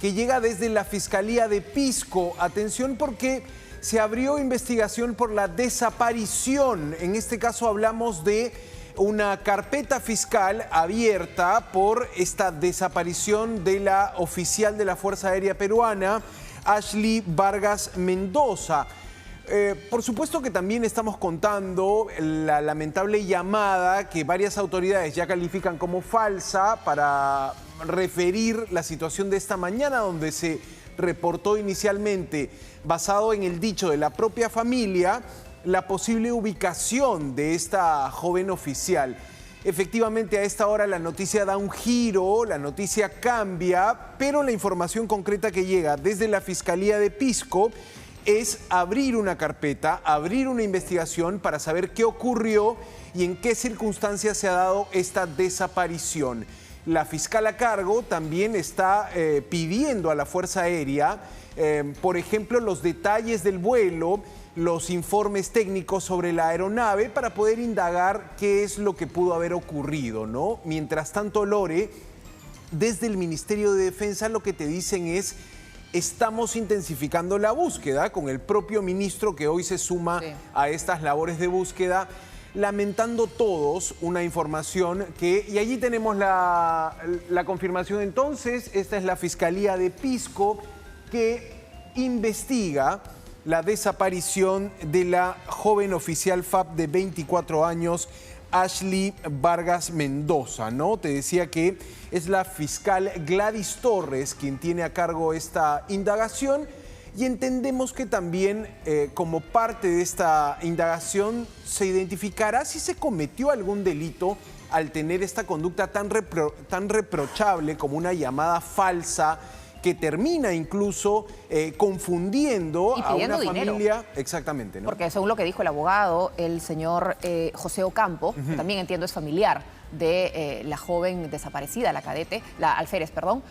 que llega desde la Fiscalía de Pisco. Atención porque se abrió investigación por la desaparición. En este caso hablamos de una carpeta fiscal abierta por esta desaparición de la oficial de la Fuerza Aérea Peruana, Ashley Vargas Mendoza. Por supuesto que también estamos contando la lamentable llamada que varias autoridades ya califican como falsa para referir la situación de esta mañana, donde se reportó inicialmente, basado en el dicho de la propia familia, la posible ubicación de esta joven oficial. Efectivamente, a esta hora la noticia da un giro, la noticia cambia, pero la información concreta que llega desde la Fiscalía de Pisco es abrir una carpeta, abrir una investigación para saber qué ocurrió y en qué circunstancias se ha dado esta desaparición. La fiscal a cargo también está pidiendo a la Fuerza Aérea, por ejemplo, los detalles del vuelo, los informes técnicos sobre la aeronave para poder indagar qué es lo que pudo haber ocurrido, ¿no? Mientras tanto, Lore, desde el Ministerio de Defensa lo que te dicen es: estamos intensificando la búsqueda, con el propio ministro que hoy se suma a estas labores de búsqueda, lamentando todos una información que... Y allí tenemos la confirmación entonces. Esta es la Fiscalía de Pisco que investiga la desaparición de la joven oficial FAP de 24 años, Ashley Vargas Mendoza, ¿no? Te decía que es la fiscal Gladys Torres quien tiene a cargo esta indagación, y entendemos que también como parte de esta indagación se identificará si se cometió algún delito al tener esta conducta tan reprochable como una llamada falsa que termina incluso confundiendo a una familia. Dinero. Exactamente, ¿no? Porque según lo que dijo el abogado, el señor José Ocampo, que también entiendo es familiar de la joven desaparecida, la cadete, la alférez, perdón,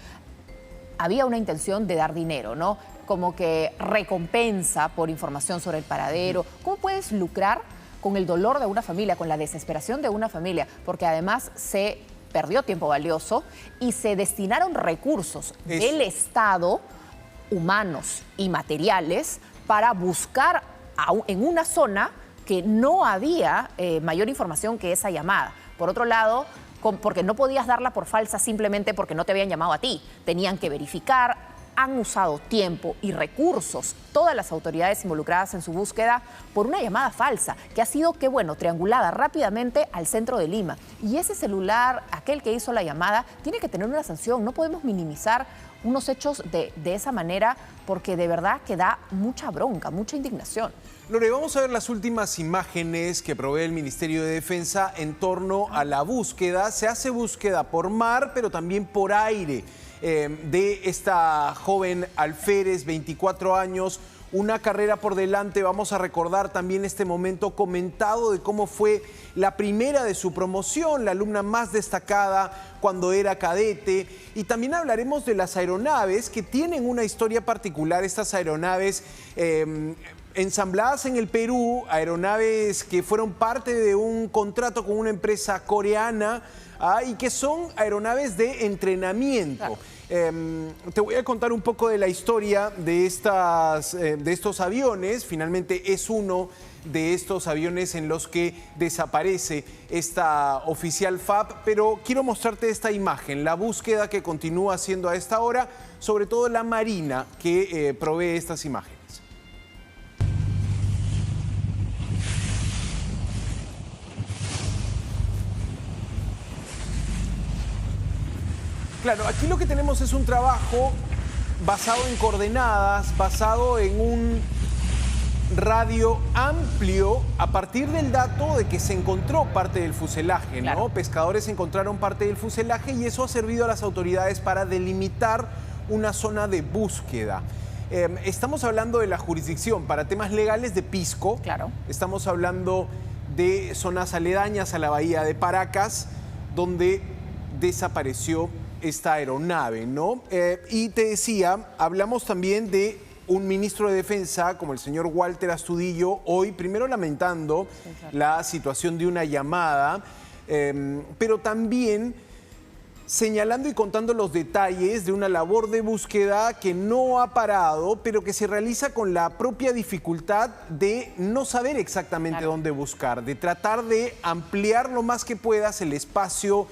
había una intención de dar dinero, ¿no? Como que recompensa por información sobre el paradero. ¿Cómo puedes lucrar con el dolor de una familia, con la desesperación de una familia? Porque además se perdió tiempo valioso y se destinaron recursos del Estado, humanos y materiales, para buscar en una zona que no había mayor información que esa llamada. Por otro lado, porque no podías darla por falsa simplemente porque no te habían llamado a ti. Tenían que verificar. Han usado tiempo y recursos, todas las autoridades involucradas en su búsqueda, por una llamada falsa que ha sido, triangulada rápidamente al centro de Lima. Y ese celular, aquel que hizo la llamada, tiene que tener una sanción. No podemos minimizar unos hechos de esa manera, porque de verdad que da mucha bronca, mucha indignación. Lore, vamos a ver las últimas imágenes que provee el Ministerio de Defensa en torno a la búsqueda. Se hace búsqueda por mar, pero también por aire, de esta joven alférez, 24 años, una carrera por delante. Vamos a recordar también este momento comentado de cómo fue la primera de su promoción, la alumna más destacada cuando era cadete. Y también hablaremos de las aeronaves que tienen una historia particular, estas aeronaves ensambladas en el Perú, aeronaves que fueron parte de un contrato con una empresa coreana, y que son aeronaves de entrenamiento. Claro. Te voy a contar un poco de la historia de estos aviones. Finalmente es uno de estos aviones en los que desaparece esta oficial FAP, pero quiero mostrarte esta imagen, la búsqueda que continúa haciendo a esta hora, sobre todo la Marina que provee estas imágenes. Claro, aquí lo que tenemos es un trabajo basado en coordenadas, basado en un radio amplio a partir del dato de que se encontró parte del fuselaje, ¿no? Claro. Pescadores encontraron parte del fuselaje y eso ha servido a las autoridades para delimitar una zona de búsqueda. Estamos hablando de la jurisdicción para temas legales de Pisco. Claro. Estamos hablando de zonas aledañas a la bahía de Paracas, donde desapareció esta aeronave, ¿no? Y te decía, hablamos también de un ministro de Defensa como el señor Walter Astudillo, hoy primero lamentando la situación de una llamada, pero también señalando y contando los detalles de una labor de búsqueda que no ha parado, pero que se realiza con la propia dificultad de no saber exactamente dónde buscar, de tratar de ampliar lo más que puedas el espacio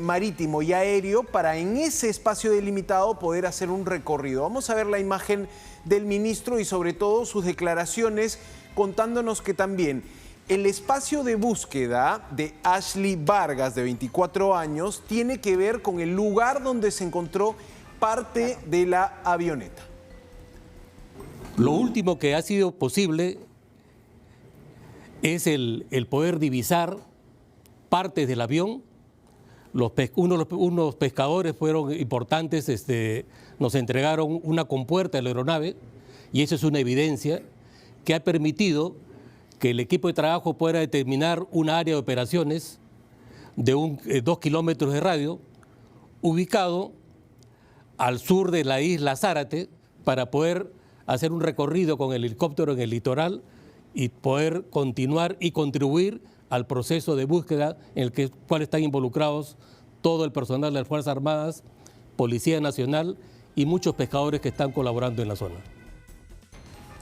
marítimo y aéreo para en ese espacio delimitado poder hacer un recorrido. Vamos a ver la imagen del ministro y sobre todo sus declaraciones contándonos que también el espacio de búsqueda de Ashley Vargas, de 24 años, tiene que ver con el lugar donde se encontró parte de la avioneta. Lo último que ha sido posible es el poder divisar partes del avión. Unos pescadores fueron importantes, nos entregaron una compuerta de la aeronave y eso es una evidencia que ha permitido que el equipo de trabajo pueda determinar un área de operaciones de 2 kilómetros de radio, ubicado al sur de la isla Zárate, para poder hacer un recorrido con el helicóptero en el litoral y poder continuar y contribuir al proceso de búsqueda en el cual están involucrados todo el personal de las Fuerzas Armadas, Policía Nacional y muchos pescadores que están colaborando en la zona.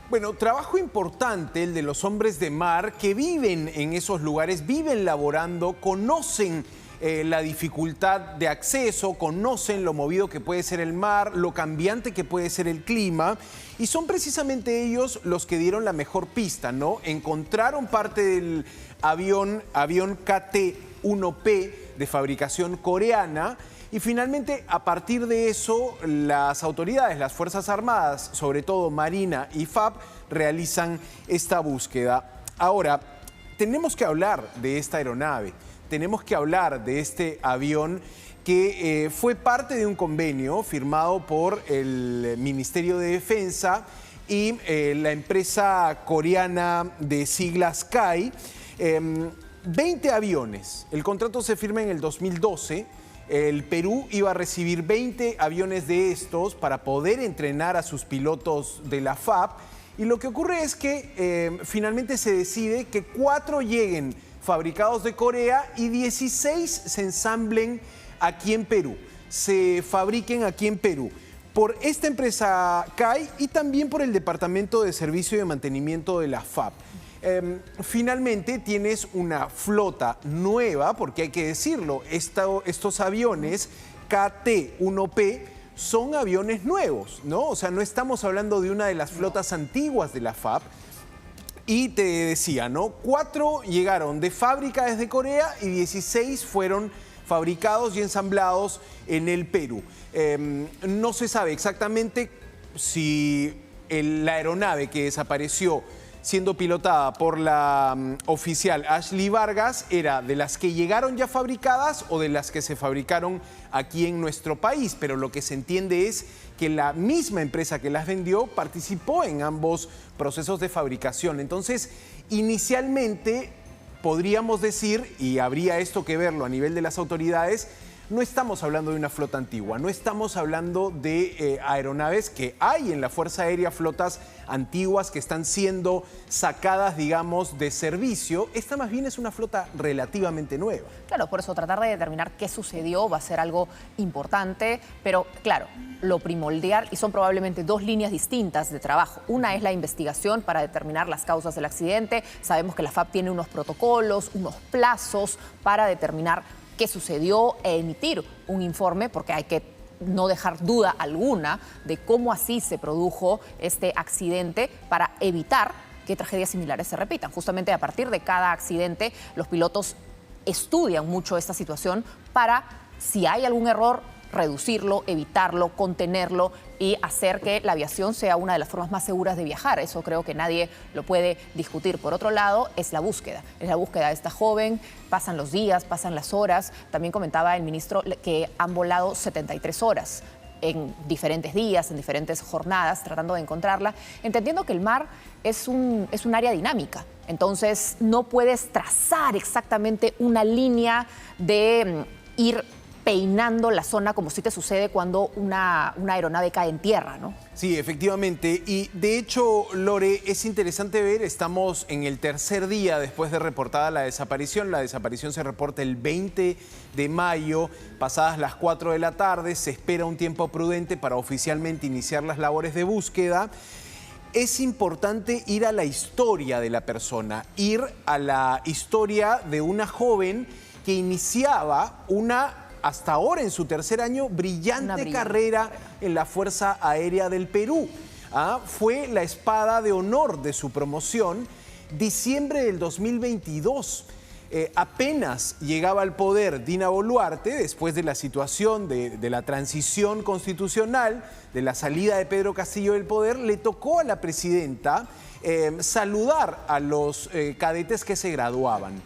Bueno, trabajo importante el de los hombres de mar que viven en esos lugares, viven laborando, conocen la dificultad de acceso, conocen lo movido que puede ser el mar, lo cambiante que puede ser el clima, y son precisamente ellos los que dieron la mejor pista, ¿no? Encontraron parte del avión KT-1P de fabricación coreana. Y finalmente, a partir de eso, las autoridades, las Fuerzas Armadas, sobre todo Marina y FAB, realizan esta búsqueda. Ahora, tenemos que hablar de esta aeronave, tenemos que hablar de este avión que fue parte de un convenio firmado por el Ministerio de Defensa y la empresa coreana de siglas KAI. 20 aviones. El contrato se firma en el 2012. El Perú iba a recibir 20 aviones de estos para poder entrenar a sus pilotos de la FAB. Y lo que ocurre es que finalmente se decide que 4 lleguen fabricados de Corea y 16 se ensamblen aquí en Perú, se fabriquen aquí en Perú por esta empresa KAI y también por el Departamento de Servicio y de Mantenimiento de la FAB. Finalmente tienes una flota nueva, porque hay que decirlo, estos aviones KT-1P son aviones nuevos, ¿no? O sea, no estamos hablando de una de las flotas antiguas de la FAB. Y te decía, ¿no? 4 llegaron de fábrica desde Corea y 16 fueron fabricados y ensamblados en el Perú. No se sabe exactamente si la aeronave que desapareció siendo pilotada por la oficial Ashley Vargas era de las que llegaron ya fabricadas o de las que se fabricaron aquí en nuestro país, pero lo que se entiende es que la misma empresa que las vendió participó en ambos procesos de fabricación. Entonces, inicialmente podríamos decir, y habría esto que verlo a nivel de las autoridades, no estamos hablando de una flota antigua, no estamos hablando de aeronaves que hay en la Fuerza Aérea, flotas antiguas que están siendo sacadas, digamos, de servicio. Esta más bien es una flota relativamente nueva. Claro, por eso tratar de determinar qué sucedió va a ser algo importante, pero claro, lo primordial, y son probablemente 2 líneas distintas de trabajo. Una es la investigación para determinar las causas del accidente. Sabemos que la FAB tiene unos protocolos, unos plazos para determinar qué sucedió e emitir un informe, porque hay que no dejar duda alguna de cómo así se produjo este accidente para evitar que tragedias similares se repitan. Justamente a partir de cada accidente, los pilotos estudian mucho esta situación para, si hay algún error, reducirlo, evitarlo, contenerlo y hacer que la aviación sea una de las formas más seguras de viajar. Eso creo que nadie lo puede discutir. Por otro lado, es la búsqueda de esta joven. Pasan los días, pasan las horas. También comentaba el ministro que han volado 73 horas en diferentes días, en diferentes jornadas, tratando de encontrarla, entendiendo que el mar es un área dinámica. Entonces, no puedes trazar exactamente una línea de ir peinando la zona como si te sucede cuando una aeronave cae en tierra, ¿no? Sí, efectivamente. Y de hecho, Lore, es interesante ver, estamos en el tercer día después de reportada la desaparición. La desaparición se reporta el 20 de mayo, pasadas las 4 de la tarde. Se espera un tiempo prudente para oficialmente iniciar las labores de búsqueda. Es importante ir a la historia de la persona, ir a la historia de una joven que iniciaba hasta ahora en su tercer año, brillante carrera en la Fuerza Aérea del Perú. Fue la espada de honor de su promoción, diciembre del 2022. Apenas llegaba al poder Dina Boluarte, después de la situación de la transición constitucional, de la salida de Pedro Castillo del poder, le tocó a la presidenta saludar a los cadetes que se graduaban.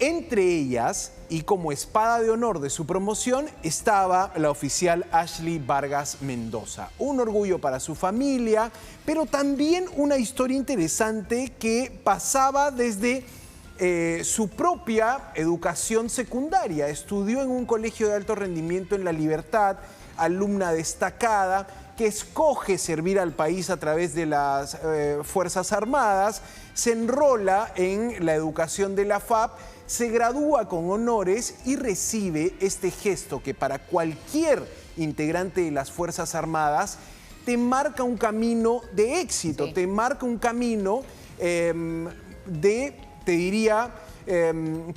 Entre ellas, y como espada de honor de su promoción, estaba la oficial Ashley Vargas Mendoza. Un orgullo para su familia, pero también una historia interesante que pasaba desde su propia educación secundaria. Estudió en un colegio de alto rendimiento en La Libertad, alumna destacada, que escoge servir al país a través de las Fuerzas Armadas, se enrola en la educación de la FAP, se gradúa con honores y recibe este gesto que para cualquier integrante de las Fuerzas Armadas te marca un camino de éxito, sí. Te marca un camino te diría,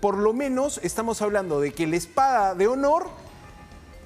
por lo menos estamos hablando de que la espada de honor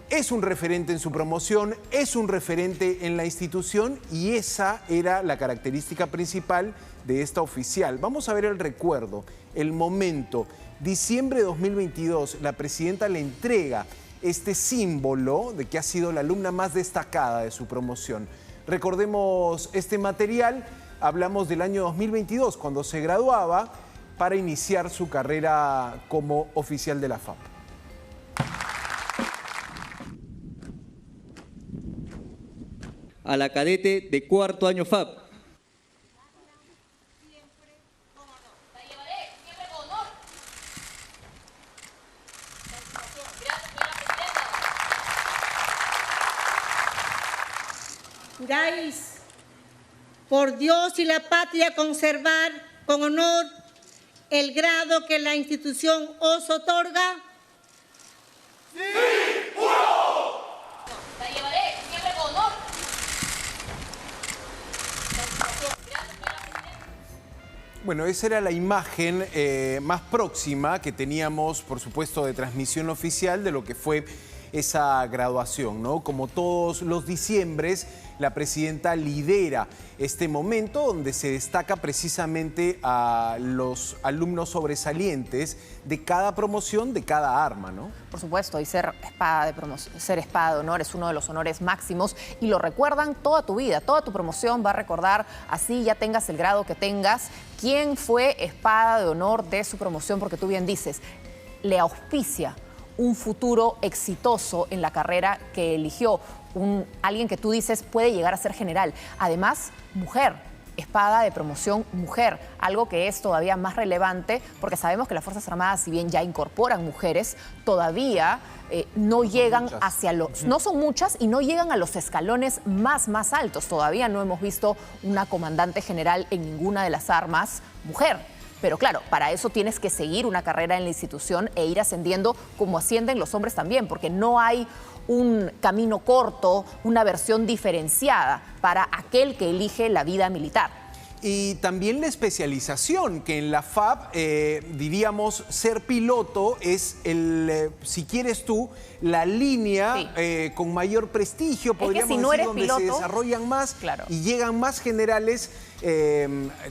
es un referente en su promoción, es un referente en la institución y esa era la característica principal de esta oficial. Vamos a ver el recuerdo, el momento. Diciembre de 2022, la presidenta le entrega este símbolo de que ha sido la alumna más destacada de su promoción. Recordemos este material, hablamos del año 2022, cuando se graduaba para iniciar su carrera como oficial de la FAP. A la cadete de cuarto año FAP. Juráis por Dios y la patria conservar con honor el grado que la institución os otorga. ¡Sí, juro! La llevaré siempre con honor. Bueno, esa era la imagen más próxima que teníamos, por supuesto, de transmisión oficial de lo que fue esa graduación, ¿no? Como todos los diciembres, la presidenta lidera este momento donde se destaca precisamente a los alumnos sobresalientes de cada promoción, de cada arma, ¿no? Por supuesto, y ser espada de honor es uno de los honores máximos y lo recuerdan toda tu vida, toda tu promoción va a recordar, así ya tengas el grado que tengas, quién fue espada de honor de su promoción, porque tú bien dices, le auspicia un futuro exitoso en la carrera que eligió. Alguien que tú dices puede llegar a ser general. Además, mujer, espada de promoción mujer, algo que es todavía más relevante porque sabemos que las Fuerzas Armadas, si bien ya incorporan mujeres, todavía no llegan hacia los... No son muchas y no llegan a los escalones más altos. Todavía no hemos visto una comandante general en ninguna de las armas mujer. Pero claro, para eso tienes que seguir una carrera en la institución e ir ascendiendo como ascienden los hombres también, porque no hay un camino corto, una versión diferenciada para aquel que elige la vida militar. Y también la especialización, que en la FAP, diríamos, ser piloto es, si quieres tú, la línea con mayor prestigio, podríamos decir, donde piloto, se desarrollan más claro, y llegan más generales,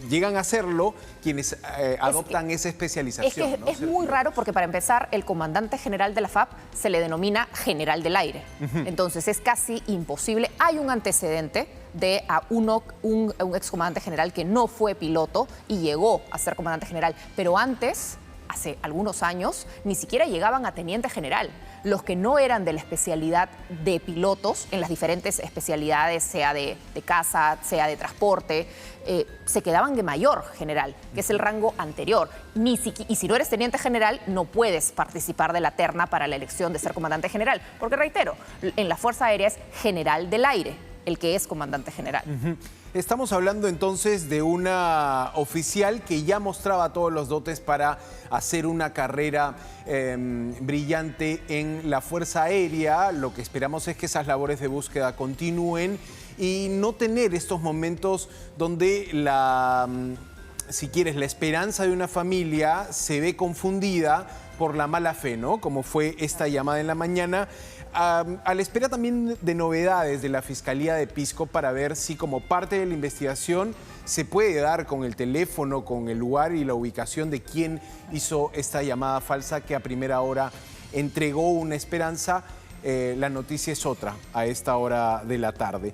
llegan a serlo quienes adoptan esa especialización. Es que es muy raro porque, para empezar, el comandante general de la FAP se le denomina general del aire. Entonces es casi imposible. Hay un antecedente de un excomandante general que no fue piloto y llegó a ser comandante general, pero antes hace algunos años ni siquiera llegaban a teniente general. Los que no eran de la especialidad de pilotos, en las diferentes especialidades, sea de caza, sea de transporte, se quedaban de mayor general, que es el rango anterior. Y si no eres teniente general, no puedes participar de la terna para la elección de ser comandante general. Porque, reitero, en la Fuerza Aérea es general del aire el que es comandante general. Estamos hablando entonces de una oficial que ya mostraba todos los dotes para hacer una carrera brillante en la Fuerza Aérea. Lo que esperamos es que esas labores de búsqueda continúen y no tener estos momentos donde si quieres, la esperanza de una familia se ve confundida por la mala fe, ¿no? Como fue esta llamada en la mañana. A la espera también de novedades de la Fiscalía de Pisco para ver si como parte de la investigación se puede dar con el teléfono, con el lugar y la ubicación de quién hizo esta llamada falsa que a primera hora entregó una esperanza. La noticia es otra a esta hora de la tarde.